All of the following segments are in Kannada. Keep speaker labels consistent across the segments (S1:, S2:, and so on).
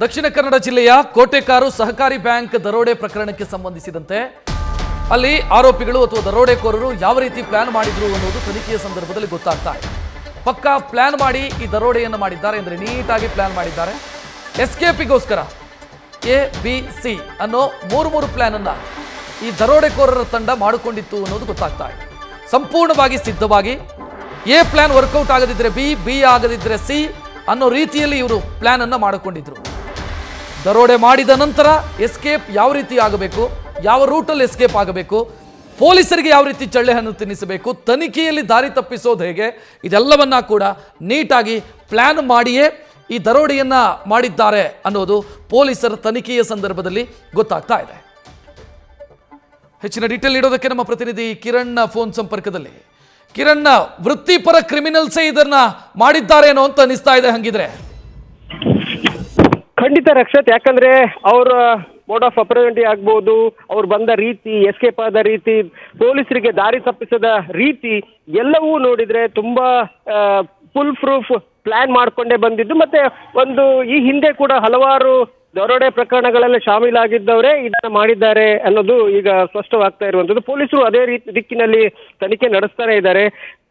S1: ದಕ್ಷಿಣ ಕನ್ನಡ ಜಿಲ್ಲೆಯ ಕೋಟೆಕಾರು ಸಹಕಾರಿ ಬ್ಯಾಂಕ್ ದರೋಡೆ ಪ್ರಕರಣಕ್ಕೆ ಸಂಬಂಧಿಸಿದಂತೆ ಅಲ್ಲಿ ಆರೋಪಿಗಳು ಅಥವಾ ದರೋಡೆಕೋರರು ಯಾವ ರೀತಿ ಪ್ಲಾನ್ ಮಾಡಿದ್ರು ಅನ್ನೋದು ತನಿಖೆಯ ಸಂದರ್ಭದಲ್ಲಿ ಗೊತ್ತಾಗ್ತಾ ಇದೆ. ಪಕ್ಕಾ ಪ್ಲಾನ್ ಮಾಡಿ ಈ ದರೋಡೆಯನ್ನು ಮಾಡಿದ್ದಾರೆ ಅಂದರೆ ನೀಟಾಗಿ ಪ್ಲಾನ್ ಮಾಡಿದ್ದಾರೆ. ಎಸ್ಕೇಪಿಗೋಸ್ಕರ ABC ಅನ್ನೋ ಮೂರು ಪ್ಲಾನ್ ಅನ್ನ ಈ ದರೋಡೆಕೋರರ ತಂಡ ಮಾಡಿಕೊಂಡಿತ್ತು ಅನ್ನೋದು ಗೊತ್ತಾಗ್ತಾ ಇದೆ. ಸಂಪೂರ್ಣವಾಗಿ ಸಿದ್ಧವಾಗಿ ಎ ಪ್ಲಾನ್ ವರ್ಕೌಟ್ ಆಗದಿದ್ರೆ ಬಿ ಆಗದಿದ್ರೆ ಸಿ ಅನ್ನೋ ರೀತಿಯಲ್ಲಿ ಇವರು ಪ್ಲಾನ್ ಅನ್ನ ಮಾಡಿಕೊಂಡಿದ್ರು. ದರೋಡೆ ಮಾಡಿದ ನಂತರ ಎಸ್ಕೇಪ್ ಯಾವ ರೀತಿ ಆಗಬೇಕು, ಯಾವ ರೂಟಲ್ಲಿ ಎಸ್ಕೇಪ್ ಆಗಬೇಕು, ಪೊಲೀಸರಿಗೆ ಯಾವ ರೀತಿ ಚಳ್ಳೆಹಣ್ಣು ತಿನ್ನಿಸಬೇಕು, ತನಿಖೆಯಲ್ಲಿ ದಾರಿ ತಪ್ಪಿಸೋದು ಹೇಗೆ, ಇದೆಲ್ಲವನ್ನ ಕೂಡ ನೀಟಾಗಿ ಪ್ಲಾನ್ ಮಾಡಿಯೇ ಈ ದರೋಡೆಯನ್ನ ಮಾಡಿದ್ದಾರೆ ಅನ್ನೋದು ಪೊಲೀಸರ ತನಿಖೆಯ ಸಂದರ್ಭದಲ್ಲಿ ಗೊತ್ತಾಗ್ತಾ ಇದೆ. ಹೆಚ್ಚಿನ ಡೀಟೇಲ್ ನೀಡೋದಕ್ಕೆ ನಮ್ಮ ಪ್ರತಿನಿಧಿ ಕಿರಣ್ ಫೋನ್ ಸಂಪರ್ಕದಲ್ಲಿ. ಕಿರಣ್, ವೃತ್ತಿಪರ ಕ್ರಿಮಿನಲ್ಸೇ ಇದನ್ನ ಮಾಡಿದ್ದಾರೇನೋ ಅಂತ ಅನಿಸ್ತಾ ಇದೆ ಹಂಗಿದ್ರೆ?
S2: ಖಂಡಿತ ರಕ್ಷತ್, ಯಾಕಂದ್ರೆ ಅವರ ಮೋಡ್ ಆಫ್ ಆಪರೇಂಡಿ ಆಗ್ಬೋದು, ಅವ್ರು ಬಂದ ರೀತಿ, ಎಸ್ಕೇಪ್ ಆದ ರೀತಿ, ಪೊಲೀಸರಿಗೆ ದಾರಿ ತಪ್ಪಿಸದ ರೀತಿ ಎಲ್ಲವೂ ನೋಡಿದ್ರೆ ತುಂಬಾ ಫುಲ್ ಪ್ರೂಫ್ ಪ್ಲಾನ್ ಮಾಡ್ಕೊಂಡೇ ಬಂದಿದ್ದು. ಮತ್ತೆ ಒಂದು ಈ ಹಿಂದೆ ಕೂಡ ಹಲವಾರು ದರೋಡೆ ಪ್ರಕರಣಗಳಲ್ಲಿ ಶಾಮೀಲಾಗಿದ್ದವರೇ ಇದನ್ನ ಮಾಡಿದ್ದಾರೆ ಅನ್ನೋದು ಈಗ ಸ್ಪಷ್ಟವಾಗ್ತಾ ಇರುವಂತದ್ದು. ಪೊಲೀಸರು ಅದೇ ದಿಕ್ಕಿನಲ್ಲಿ ತನಿಖೆ ನಡೆಸ್ತಾನೆ ಇದ್ದಾರೆ.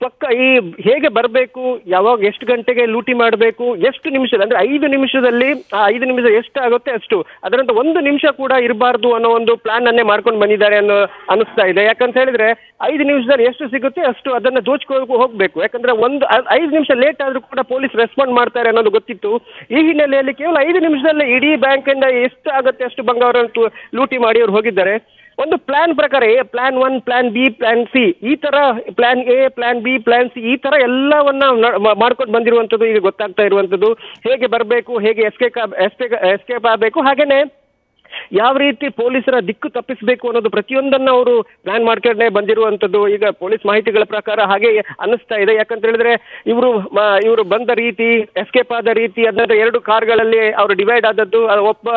S2: ಪಕ್ಕ ಈ ಹೇಗೆ ಬರಬೇಕು, ಯಾವಾಗ ಎಷ್ಟು ಗಂಟೆಗೆ ಲೂಟಿ ಮಾಡಬೇಕು, ಎಷ್ಟು ನಿಮಿಷದ ಅಂದ್ರೆ 5 ನಿಮಿಷದಲ್ಲಿ ಆ 5 ನಿಮಿಷ ಎಷ್ಟು ಆಗುತ್ತೆ ಅಷ್ಟು, ಅದರಂತ 1 ನಿಮಿಷ ಕೂಡ ಇರಬಾರ್ದು ಅನ್ನೋ ಒಂದು ಪ್ಲಾನ್ ಅನ್ನೇ ಮಾಡ್ಕೊಂಡು ಬಂದಿದ್ದಾರೆ ಅನಿಸ್ತಾ ಇದೆ. ಯಾಕಂತ ಹೇಳಿದ್ರೆ 5 ನಿಮಿಷದಲ್ಲಿ ಎಷ್ಟು ಸಿಗುತ್ತೆ ಅಷ್ಟು ಅದನ್ನ ದೋಚ್ಕೊಳ್ಳೋಕೆ ಹೋಗ್ಬೇಕು. ಯಾಕಂದ್ರೆ 5 ನಿಮಿಷ ಲೇಟ್ ಆದ್ರೂ ಕೂಡ ಪೊಲೀಸ್ ರೆಸ್ಪಾಂಡ್ ಮಾಡ್ತಾರೆ ಅನ್ನೋದು ಗೊತ್ತಿತ್ತು. ಈ ಹಿನ್ನೆಲೆಯಲ್ಲಿ ಕೇವಲ 5 ನಿಮಿಷದಲ್ಲೇ ಇಡೀ ಬ್ಯಾಂಕ್ ಇಂದ ಎಷ್ಟು ಆಗುತ್ತೆ ಅಷ್ಟು ಬಂಗಾರವನ್ನು ಲೂಟಿ ಮಾಡಿ ಅವ್ರು ಹೋಗಿದ್ದಾರೆ. ಒಂದು ಪ್ಲಾನ್ ಪ್ರಕಾರ plan 1, plan B, plan C, ಈ ತರ plan A, plan B, plan C, ಈ ತರ ಎಲ್ಲವನ್ನ ಮಾಡ್ಕೊಂಡು ಬಂದಿರುವಂತದ್ದು ಈಗ ಗೊತ್ತಾಗ್ತಾ ಇರುವಂತದ್ದು. ಹೇಗೆ ಬರಬೇಕು, ಹೇಗೆ ಎಸ್ಕೇಪ್ ಆಗಬೇಕು, ಹಾಗೇನೆ ಯಾವ ರೀತಿ ಪೊಲೀಸರ ದಿಕ್ಕು ತಪ್ಪಿಸಬೇಕು ಅನ್ನೋದು ಪ್ರತಿಯೊಂದನ್ನು ಅವರು ಪ್ಲಾನ್ ಮಾಡ್ಕೊಂಡೇ ಬಂದಿರುವಂತದ್ದು ಈಗ ಪೊಲೀಸ್ ಮಾಹಿತಿಗಳ ಪ್ರಕಾರ ಹಾಗೆ ಅನಿಸ್ತಾ ಇದೆ. ಯಾಕಂತ ಹೇಳಿದ್ರೆ ಇವರು ಬಂದ ರೀತಿ, ಎಸ್ಕೇಪ್ ಆದ ರೀತಿ, ಅದನ್ನ 2 ಕಾರ್ಗಳಲ್ಲಿ ಅವರು ಡಿವೈಡ್ ಆದದ್ದು, ಒಬ್ಬ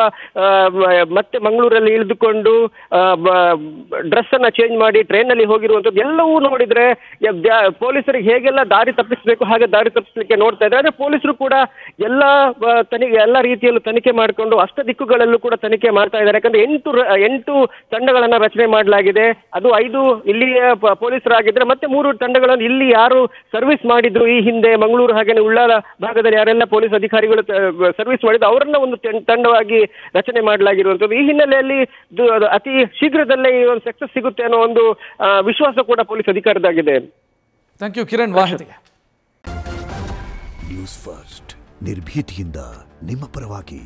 S2: ಮತ್ತೆ ಮಂಗಳೂರಲ್ಲಿ ಇಳಿದುಕೊಂಡು ಡ್ರೆಸ್ ಅನ್ನ ಚೇಂಜ್ ಮಾಡಿ ಟ್ರೈನ್ ಅಲ್ಲಿ ಹೋಗಿರುವಂತದ್ದು ಎಲ್ಲವೂ ನೋಡಿದ್ರೆ ಪೊಲೀಸರಿಗೆ ಹೇಗೆಲ್ಲ ದಾರಿ ತಪ್ಪಿಸಬೇಕು ಹಾಗೆ ದಾರಿ ತಪ್ಪಿಸಲಿಕ್ಕೆ ನೋಡ್ತಾ ಇದ್ದಾರೆ. ಆದ್ರೆ ಪೊಲೀಸರು ಕೂಡ ಎಲ್ಲ ರೀತಿಯಲ್ಲೂ ತನಿಖೆ ಮಾಡಿಕೊಂಡು ಅಷ್ಟ ದಿಕ್ಕುಗಳಲ್ಲೂ ಕೂಡ ತನಿಖೆ ಮಾಡ್ತಾ ಇದ್ದಾರೆ. ಯಾಕಂದ್ರೆ 8 ತಂಡಗಳನ್ನ ರಚನೆ ಮಾಡಲಾಗಿದೆ. ಅದು 5 ಇಲ್ಲಿಯ ಪೊಲೀಸರಾಗಿದ್ರೆ ಮತ್ತೆ 3 ತಂಡಗಳನ್ನು ಇಲ್ಲಿ ಯಾರು ಸರ್ವಿಸ್ ಮಾಡಿದ್ರು ಈ ಹಿಂದೆ ಮಂಗಳೂರು ಹಾಗೇನೆ ಉಳ್ಳಾಲ ಭಾಗದಲ್ಲಿ ಯಾರೆಲ್ಲ ಪೊಲೀಸ್ ಅಧಿಕಾರಿಗಳು ಸರ್ವಿಸ್ ಮಾಡಿದ್ರು ಅವರನ್ನ ಒಂದು ತಂಡವಾಗಿ ರಚನೆ ಮಾಡಲಾಗಿರುವಂತದ್ದು. ಈ ಹಿನ್ನೆಲೆಯಲ್ಲಿ ಅತಿ ಶೀಘ್ರದಲ್ಲೇ ಈ ಒಂದು ಸಕ್ಸಸ್ ಸಿಗುತ್ತೆ ಅನ್ನೋ ಒಂದು ವಿಶ್ವಾಸ ಕೂಡ ಪೊಲೀಸ್ ಅಧಿಕಾರದಾಗಿದೆ.
S1: ಥ್ಯಾಂಕ್ ಯು ಕಿರಣ್ ಮಾಹಿತಿಗೆ.
S3: ನ್ಯೂಸ್ ಫಸ್ಟ್ ನಿರ್ಭೀತಿಯಿಂದ ನಿಮ್ಮ ಪರವಾಗಿ.